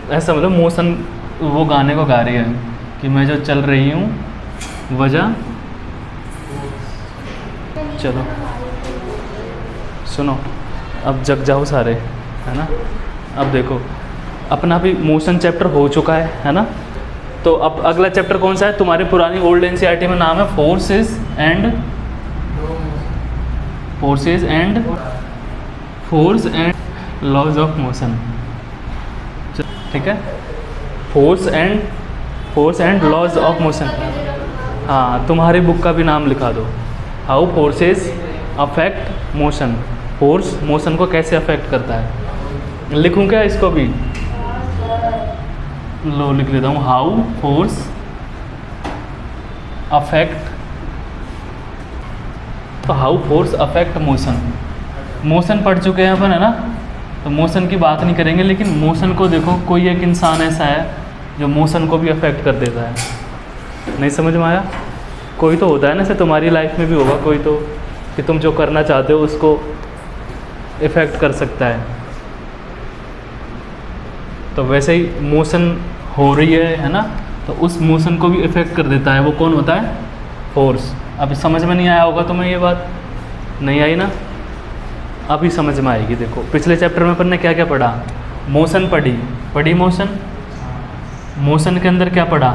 ऐसा मतलब मोशन, वो गाने को गा रही है कि मैं जो चल रही हूँ वजह, चलो सुनो, अब जग जाओ सारे, है ना। अब देखो अपना भी मोशन चैप्टर हो चुका है ना। तो अब अगला चैप्टर कौन सा है तुम्हारी पुरानी ओल्ड एनसीईआरटी में? नाम है forces and laws of motion. ठीक है, force and laws of motion. हाँ, तुम्हारी बुक का भी नाम लिखा दो, how forces affect motion. Force motion को कैसे अफेक्ट करता है। लिखूं क्या इसको भी? लो लिख लेता हूँ, हाउ फोर्स अफेक्ट, तो how force affect motion. Motion पढ़ चुके हैं अपन, है ना, तो मोशन की बात नहीं करेंगे, लेकिन मोशन को देखो, कोई एक इंसान ऐसा है जो मोशन को भी अफेक्ट कर देता है। नहीं समझ में आया? कोई तो होता है ना, जैसे तुम्हारी लाइफ में भी होगा कोई तो, कि तुम जो करना चाहते हो उसको इफ़ेक्ट कर सकता है। तो वैसे ही मोशन हो रही है ना, तो उस मोशन को भी इफ़ेक्ट कर देता है। वो कौन होता है? फोर्स। अभी समझ में नहीं आया होगा तुम्हें, ये बात नहीं आई ना, अभी समझ में आएगी। देखो पिछले चैप्टर में अपन ने क्या क्या पढ़ा? मोशन पढ़ी मोशन के अंदर क्या पढ़ा?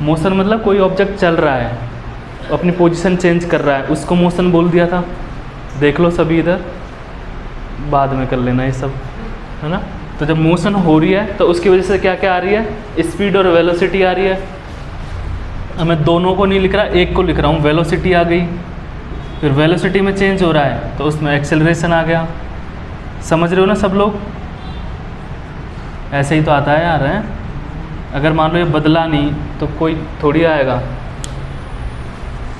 मोशन मतलब कोई ऑब्जेक्ट चल रहा है, अपनी पोजीशन चेंज कर रहा है, उसको मोशन बोल दिया था। देख लो सभी इधर, बाद में कर लेना ये सब, है ना। तो जब मोशन हो रही है तो उसकी वजह से क्या क्या आ रही है? स्पीड और वेलोसिटी आ रही है। अब मैं दोनों को नहीं लिख रहा, एक को लिख रहा हूँ। वेलोसिटी आ गई, फिर वेलोसिटी में चेंज हो रहा है तो उसमें एक्सेलरेशन आ गया। समझ रहे हो ना सब लोग? ऐसे ही तो आता है यार, है। अगर मान लो ये बदला नहीं तो कोई थोड़ी आएगा।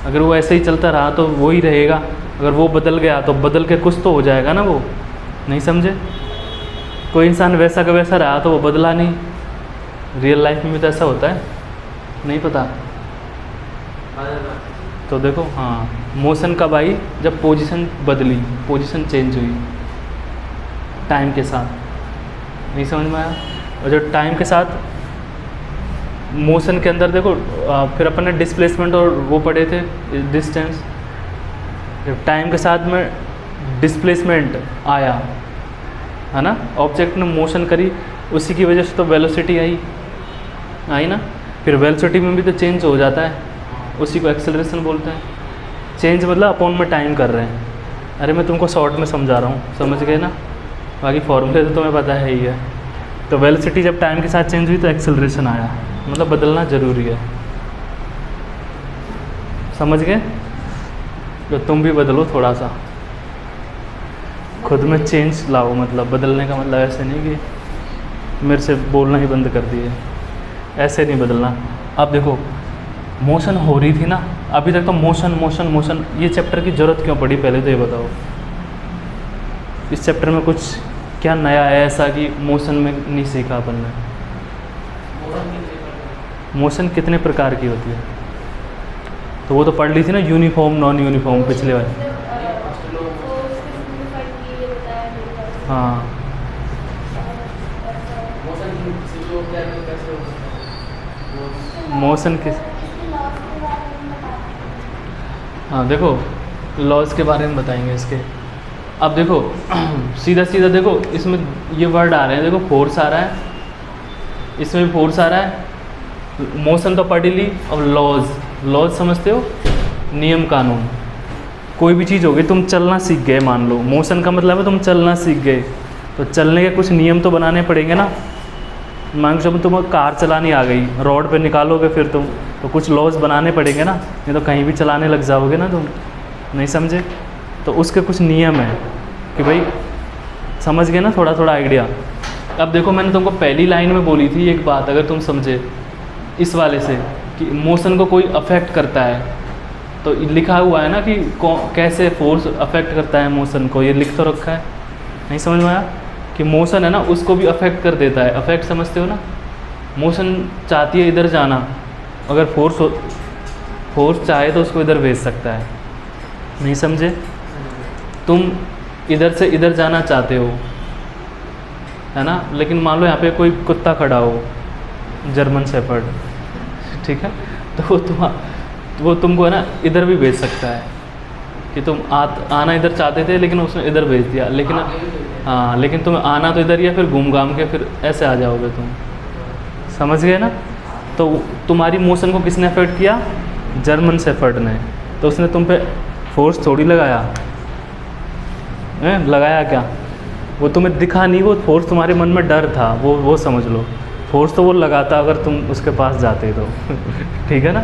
अगर वो ऐसे ही चलता रहा तो वो ही रहेगा, अगर वो बदल गया तो बदल के कुछ तो हो जाएगा ना। वो नहीं समझे? कोई इंसान वैसा का वैसा रहा तो वो बदला नहीं। रियल लाइफ में भी तो ऐसा होता है, नहीं पता? तो देखो, हाँ, मोशन कब आई? जब पोजीशन बदली, पोजीशन चेंज हुई टाइम के साथ। नहीं समझ में आया? और जब टाइम के साथ मोशन के अंदर देखो, फिर अपन ने डिस्प्लेसमेंट और वो पढ़े थे, डिस्टेंस। जब टाइम के साथ में डिस्प्लेसमेंट आया, है ना, ऑब्जेक्ट ने मोशन करी, उसी की वजह से तो वेलोसिटी आई ना। फिर वेलोसिटी में भी तो चेंज हो जाता है, उसी को एक्सेलरेशन बोलते हैं। चेंज मतलब अपॉन में टाइम कर रहे हैं। अरे मैं तुमको शॉर्ट में समझा रहा हूँ, समझ गए ना? बाकी फॉर्मूले तो तुम्हें पता है ही है। तो वेलोसिटी जब टाइम के साथ चेंज हुई तो एक्सेलरेशन आया, मतलब बदलना ज़रूरी है। समझ गए? तो तुम भी बदलो थोड़ा सा, खुद में चेंज लाओ। मतलब बदलने का मतलब ऐसे नहीं कि मेरे से बोलना ही बंद कर दिए, ऐसे नहीं बदलना। अब देखो मोशन हो रही थी ना, अभी तक तो मोशन। ये चैप्टर की ज़रूरत क्यों पड़ी, पहले तो ये बताओ। इस चैप्टर में कुछ क्या नया है ऐसा कि मोशन में नहीं सीखा अपन ने? मोशन कितने प्रकार की होती है? तो वो तो पढ़ ली थी ना, यूनिफॉर्म नॉन यूनिफॉर्म, पिछले वाले। हाँ, मोशन किस, हाँ देखो लॉज के बारे में बताएंगे इसके। अब देखो सीधा देखो, इसमें ये वर्ड आ रहे हैं, देखो फोर्स आ रहा है, इसमें भी फोर्स आ रहा है। मोशन तो पढ़ ही ली। अब लॉज समझते हो? नियम कानून। कोई भी चीज़ होगी, तुम चलना सीख गए, मान लो मोशन का मतलब है तुम चलना सीख गए, तो चलने के कुछ नियम तो बनाने पड़ेंगे ना। मान लो तुम्हें कार चलानी आ गई, रोड पे निकालोगे फिर तुम, तो कुछ लॉज बनाने पड़ेंगे ना, नहीं तो कहीं भी चलाने लग जाओगे ना तुम। नहीं समझे? तो उसके कुछ नियम है कि भाई, समझ गए ना थोड़ा थोड़ा आइडिया। अब देखो मैंने तुमको पहली लाइन में बोली थी एक बात, अगर तुम समझे इस वाले से, कि मोशन को कोई अफेक्ट करता है, तो लिखा हुआ है ना कि कैसे फोर्स अफेक्ट करता है मोशन को, ये लिख तो रखा है। नहीं समझ में आया? कि मोशन है ना उसको भी अफेक्ट कर देता है। अफेक्ट समझते हो ना? मोशन चाहती है इधर जाना, अगर फोर्स चाहे तो उसको इधर भेज सकता है। नहीं समझे? तुम इधर से इधर जाना चाहते हो, है ना। लेकिन मान लो यहाँ पे कोई कुत्ता खड़ा हो, जर्मन शेफर्ड, ठीक है, तो वो तुमको है ना इधर भी भेज सकता है कि तुम आना इधर चाहते थे लेकिन उसने इधर भेज दिया, लेकिन हाँ, लेकिन तुम्हें आना तो इधर ही है, फिर घूम घाम के फिर ऐसे आ जाओगे तुम, समझ गए ना। तो तुम्हारी मोशन को किसने अफेक्ट किया? जर्मन शेफर्ड ने। तो उसने तुम पे फोर्स थोड़ी लगाया, लगाया क्या? वो तुम्हें दिखा नहीं, वो फोर्स तुम्हारे मन में डर था, वो समझ लो। फोर्स तो वो लगाता अगर तुम उसके पास जाते तो ठीक है ना,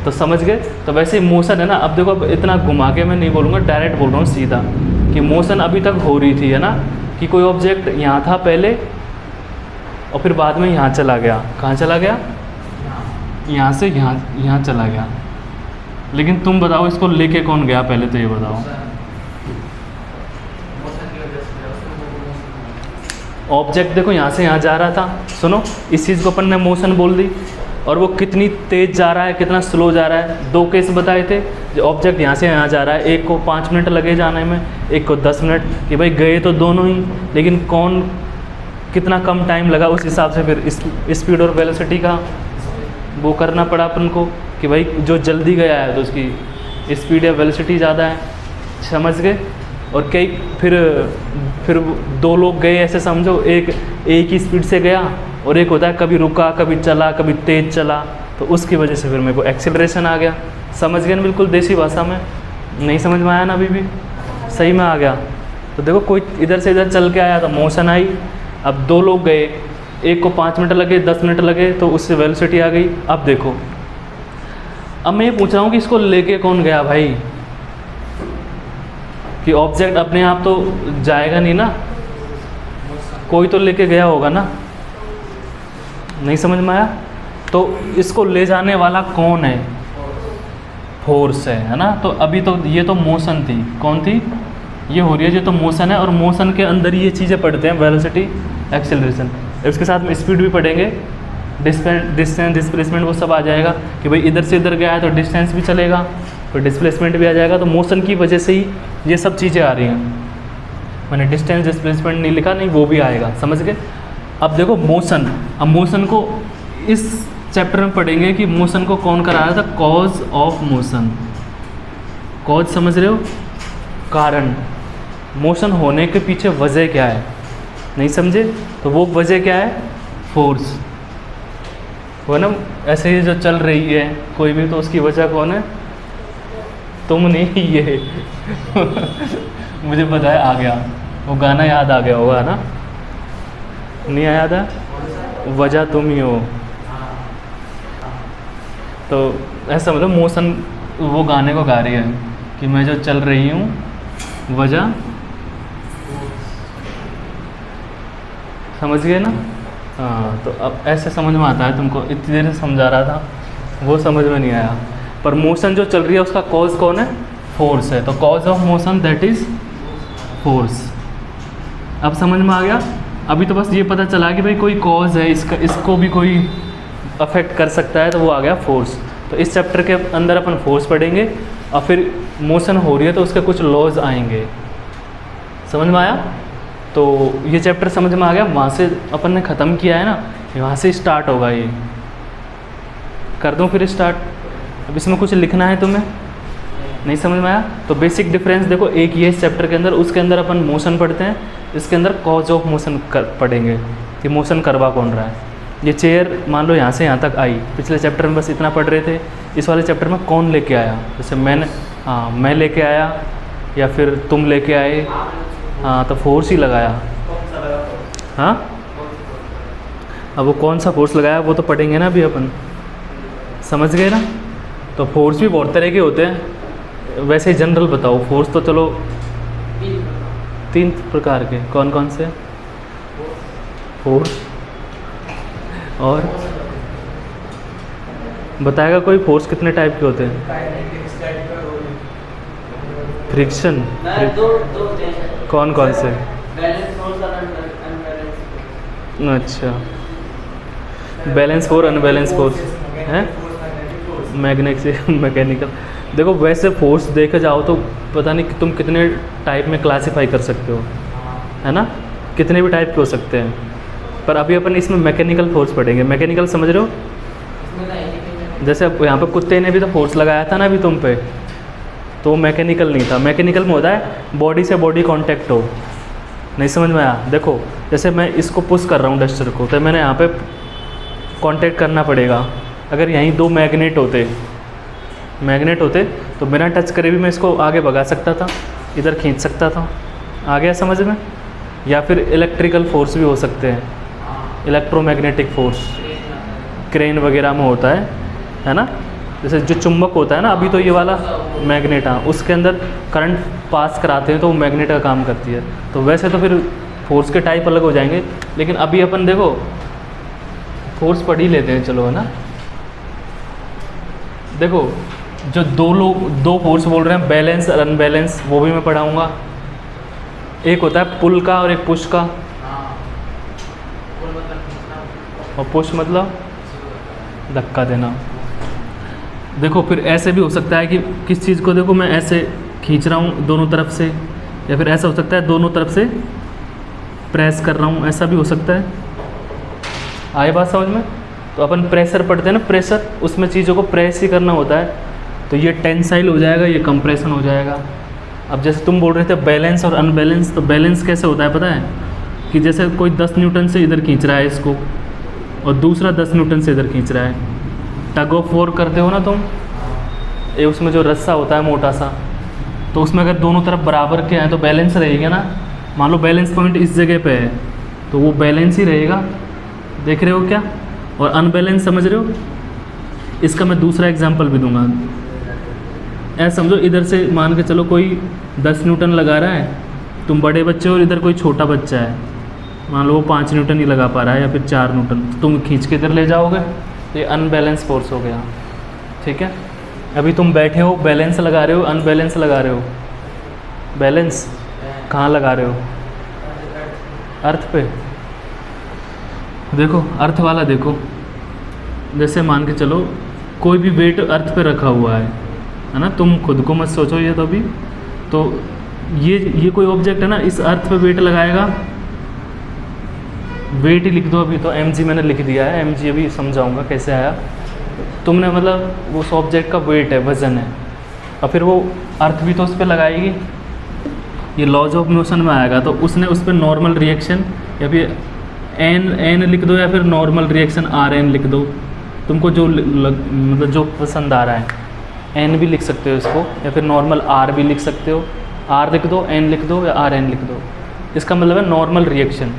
तो समझ गए। तो वैसे ही मोशन है ना, अब देखो, अब इतना घुमा के मैं नहीं बोलूँगा, डायरेक्ट बोल रहा हूँ सीधा कि मोशन अभी तक हो रही थी, है ना, कि कोई ऑब्जेक्ट यहाँ था पहले और फिर बाद में यहाँ चला गया। कहाँ चला गया? यहाँ से यहाँ चला गया। लेकिन तुम बताओ इसको लेके कौन गया पहले, तो ये बताओ। ऑब्जेक्ट देखो यहाँ से यहाँ जा रहा था, सुनो, इस चीज़ को अपन ने मोशन बोल दी, और वो कितनी तेज़ जा रहा है, कितना स्लो जा रहा है। दो केस बताए थे, जो ऑब्जेक्ट यहाँ से यहाँ जा रहा है, एक को 5 मिनट लगे जाने में, एक को 10 मिनट, कि भाई गए तो दोनों ही, लेकिन कौन कितना कम टाइम लगा, उस हिसाब से फिर स्पीड और वेलोसिटी का वो करना पड़ा अपन को, कि भाई जो जल्दी गया है तो उसकी स्पीड या वेलोसिटी ज़्यादा है, समझ गए। और कई फिर 2 लोग गए, ऐसे समझो, एक ही स्पीड से गया, और एक होता है कभी रुका, कभी चला, कभी तेज़ चला, तो उसकी वजह से फिर मेरे को एक्सेलरेशन आ गया। समझ गए ना, बिल्कुल देसी भाषा में। नहीं समझ में आया ना अभी भी? सही में आ गया। तो देखो, कोई इधर से इधर चल के आया तो मोशन आई, अब 2 लोग गए, एक को 5 मिनट लगे, 10 मिनट लगे, तो उससे वेलोसिटी आ गई। अब देखो, अब मैं ये पूछ रहा हूँ कि इसको लेके कौन गया भाई? कि ऑब्जेक्ट अपने आप तो जाएगा नहीं ना, कोई तो लेके गया होगा ना। नहीं समझ में आया? तो इसको ले जाने वाला कौन है? फोर्स है ना। तो अभी तो ये तो मोशन थी, कौन थी? ये हो रही है, ये तो मोशन है, और मोशन के अंदर ये चीज़ें पढ़ते हैं, वेलोसिटी, एक्सेलरेशन, इसके साथ में स्पीड भी पढ़ेंगे, डिस्टेंस, डिस्प्लेसमेंट, वो सब आ जाएगा कि भाई इधर से इधर गया है तो डिस्टेंस भी चलेगा, फिर डिस्प्लेसमेंट भी आ जाएगा। तो मोशन की वजह से ही ये सब चीज़ें आ रही हैं। मैंने डिस्टेंस डिस्प्लेसमेंट नहीं लिखा, नहीं, वो भी आएगा, समझ गए। अब देखो मोशन, अब मोशन को इस चैप्टर में पढ़ेंगे कि मोशन को कौन करा रहा था? Cause of motion. कॉज समझ रहे हो? कारण, मोशन होने के पीछे वजह क्या है? नहीं समझे? तो वो वजह क्या है? फोर्स, वो ना ऐसे ही जो चल रही है कोई भी, तो उसकी वजह कौन है? तुम नहीं, ये मुझे पता है, आ गया वो गाना, याद आ गया होगा ना? नहीं आया था? वजह तुम ही हो। तो ऐसा मतलब मोशन वो गाने को गा रही है कि मैं जो चल रही हूँ, वजह, समझ गए ना? हाँ, तो अब ऐसे समझ में आता है तुमको। इतनी देर से समझा रहा था, वो समझ में नहीं आया। पर मोशन जो चल रही है उसका कॉज कौन है? फोर्स है। तो cause of motion that is force. अब समझ में आ गया? अभी तो बस ये पता चला कि भाई कोई कॉज है, इसको भी कोई अफेक्ट कर सकता है, तो वो आ गया फोर्स। तो इस चैप्टर के अंदर अपन फोर्स पढ़ेंगे, और फिर मोशन हो रही है तो उसके कुछ लॉज आएंगे। समझ में आया? तो ये चैप्टर समझ में आ गया। वहाँ से अपन ने ख़त्म किया है ना, वहाँ से स्टार्ट होगा। ये कर दूँ फिर स्टार्ट? अब इसमें कुछ लिखना है तुम्हें? नहीं समझ में आया? तो बेसिक डिफरेंस देखो, एक ये इस चैप्टर के अंदर, उसके अंदर अपन मोशन पढ़ते हैं, इसके अंदर कॉज ऑफ मोशन पढ़ेंगे कि मोशन करवा कौन रहा है। ये चेयर मान लो यहाँ से यहाँ तक आई, पिछले चैप्टर में बस इतना पढ़ रहे थे, इस वाले चैप्टर में कौन लेके आया? जैसे मैंने, हाँ, मैं लेके आया या फिर तुम लेके आए, हाँ, तो फोर्स ही लगाया। हाँ, अब वो कौन सा फोर्स लगाया वो तो पढ़ेंगे ना अभी अपन, समझ गए ना? तो फोर्स भी बहुत तरह के होते हैं। वैसे जनरल बताओ, फोर्स तो चलो 3 प्रकार के, कौन कौन से? फोर्स, और बताएगा कोई फोर्स कितने टाइप के होते हैं? फ्रिक्शन, कौन कौन से? अच्छा, बैलेंस फोर्स, अनबैलेंस फोर्स है, मैकेनिकल। देखो वैसे फोर्स देखे जाओ तो पता नहीं कि तुम कितने टाइप में क्लासिफाई कर सकते हो, है ना? कितने भी टाइप के हो सकते हैं। पर अभी अपन इसमें मैकेनिकल फोर्स पढ़ेंगे। मैकेनिकल समझ रहे हो? जैसे अब यहाँ पे कुत्ते ने भी तो फोर्स लगाया था ना अभी तुम पे, तो वो मैकेनिकल नहीं था। मैकेनिकल में होता है बॉडी से बॉडी कांटेक्ट हो। नहीं समझ में आया? देखो जैसे मैं इसको पुश कर रहा हूँ डस्टर को, तो मैंने यहाँ पे कांटेक्ट करना पड़ेगा। अगर यहीं दो मैग्नेट होते तो बिना टच करे भी मैं इसको आगे भगा सकता था, इधर खींच सकता था। आ गया समझ में? या फिर इलेक्ट्रिकल फोर्स भी हो सकते हैं, इलेक्ट्रोमैग्नेटिक फोर्स क्रेन वगैरह में होता है ना। जैसे जो चुंबक होता है ना, अभी तो ये वाला मैग्नेट, हाँ, उसके अंदर करंट पास कराते हैं तो वो मैग्नेट का काम करती है। तो वैसे तो फिर फोर्स के टाइप अलग हो जाएंगे, लेकिन अभी अपन देखो फोर्स पढ़ ही लेते हैं, चलो, है ना। देखो जो दो फोर्स बोल रहे हैं, बैलेंस और अनबैलेंस, वो भी मैं पढ़ाऊँगा। एक होता है पुल का और एक पुश का। और पुश मतलब धक्का देना। देखो फिर ऐसे भी हो सकता है कि किस चीज़ को, देखो मैं ऐसे खींच रहा हूँ दोनों तरफ से, या फिर ऐसा हो सकता है दोनों तरफ से प्रेस कर रहा हूँ, ऐसा भी हो सकता है। आए बात समझ में? तो अपन प्रेशर पढ़ते हैं ना, प्रेशर, उसमें चीज़ों को प्रेस ही करना होता है। तो ये टेंसाइल हो जाएगा, ये कंप्रेशन हो जाएगा। अब जैसे तुम बोल रहे थे बैलेंस और अनबैलेंस, तो बैलेंस कैसे होता है पता है? कि जैसे कोई 10 न्यूटन से इधर खींच रहा है इसको, और दूसरा 10 न्यूटन से इधर खींच रहा है। टग ऑफ वॉर करते हो ना तुम, ये उसमें जो रस्सा होता है मोटा सा, तो उसमें अगर दोनों तरफ बराबर के हैं तो बैलेंस रहेगा ना। मान लो बैलेंस पॉइंट इस जगह पे है, तो वो बैलेंस ही रहेगा। देख रहे हो क्या? और अनबैलेंस समझ रहे हो? इसका मैं दूसरा एग्जांपल भी दूंगा। ऐसा समझो, इधर से मान के चलो कोई 10 न्यूटन लगा रहा है, तुम बड़े बच्चे हो, और इधर कोई छोटा बच्चा है, मान लो वो 5 न्यूटन ही लगा पा रहा है या फिर 4 न्यूटन, तो तुम खींच के इधर ले जाओगे, तो ये अनबैलेंस फोर्स हो गया। ठीक है, अभी तुम बैठे हो, बैलेंस लगा रहे हो, अनबैलेंस लगा रहे हो। बैलेंस कहाँ लगा रहे हो? अर्थ पे। देखो अर्थ वाला देखो, जैसे मान के चलो कोई भी वेट अर्थ पे रखा हुआ है ना, तुम खुद को मत सोचो ये, तो अभी तो ये कोई ऑब्जेक्ट है ना, इस अर्थ पे वेट लगाएगा, वेट ही लिख दो। अभी तो mg मैंने लिख दिया है, mg अभी समझाऊंगा कैसे आया। तुमने मतलब उस ऑब्जेक्ट का वेट है, वजन है, और फिर वो अर्थ भी तो उस पर लगाएगी, ये लॉज ऑफ मोशन में आएगा। तो उसने उस पर नॉर्मल रिएक्शन या फिर एन लिख दो, या फिर नॉर्मल रिएक्शन RN लिख दो, तुमको जो मतलब जो पसंद आ रहा है। एन भी लिख सकते हो इसको, या फिर नॉर्मल R भी लिख सकते हो। R लिख दो, N लिख दो, या RN लिख दो। इसका मतलब है नॉर्मल रिएक्शन,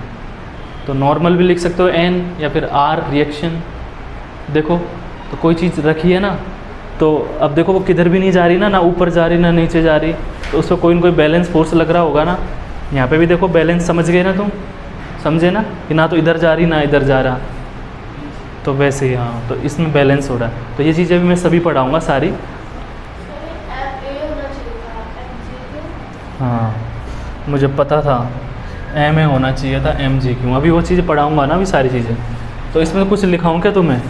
तो नॉर्मल भी लिख सकते हो N, या फिर R रिएक्शन। देखो तो कोई चीज़ रखी है ना, तो अब देखो वो किधर भी नहीं जा रही ना ऊपर जा रही ना नीचे जा रही, तो उस पर कोई ना कोई बैलेंस फोर्स लग रहा होगा ना। यहाँ पे भी देखो बैलेंस, समझ गए ना तुम? समझे ना कि ना तो इधर जा रही ना इधर जा रहा, तो वैसे ही हाँ, तो इसमें बैलेंस हो रहा है। तो ये चीज़ें भी मैं सभी पढ़ाऊँगा सारी। हाँ मुझे पता था MA होना चाहिए था, MG क्यों? अभी वो चीज़ें पढ़ाऊँगा ना, अभी सारी चीज़ें। तो इसमें कुछ लिखाऊँ क्या तुम्हें?